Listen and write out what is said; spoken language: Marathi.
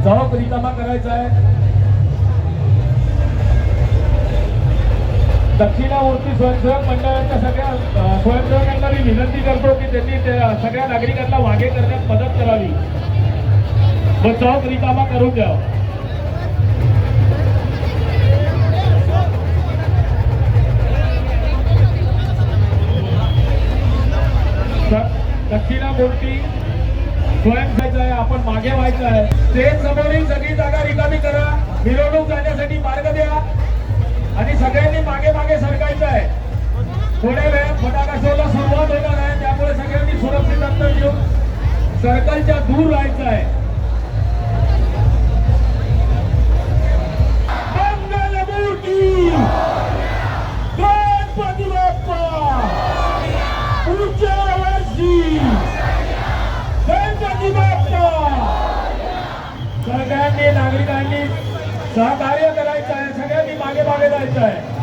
चौक रिकामा करायचा आहे। दक्षिणामूर्ती स्वयंसेवक मंडळाच्या सगळ्या स्वयंसेवकांना मी विनंती करतो की त्यांनी सगळ्या नागरिकांना मागे करण्यात मदत करावी व चौक रिकामा करून द्यावा। दक्षिणामूर्ती स्वयंसेवक आहे, आपण मागे व्हायचं आहे। स्टेज समोरील सगळी जागा रिकामी करा, मिरवणूक जाण्यासाठी मार्ग द्या आणि सगळ्यांनी मागे मागे सरकायचं आहे। थोड्या वेळात फटाका शोला सुरुवात होणार आहे, त्यामुळे सगळ्यांनी सुरक्षित अंतर घेऊन सर्कलच्या दूर राहायचं आहे। मंगलमूर्ती गणपती बाप्पा पुढच्या वर्षी गणपती बाप्पा। सगळ्यांनी नागरिकांनी सहकार्य करायचं आहे, सगळ्यांनी मागे मागे जायचं आहे।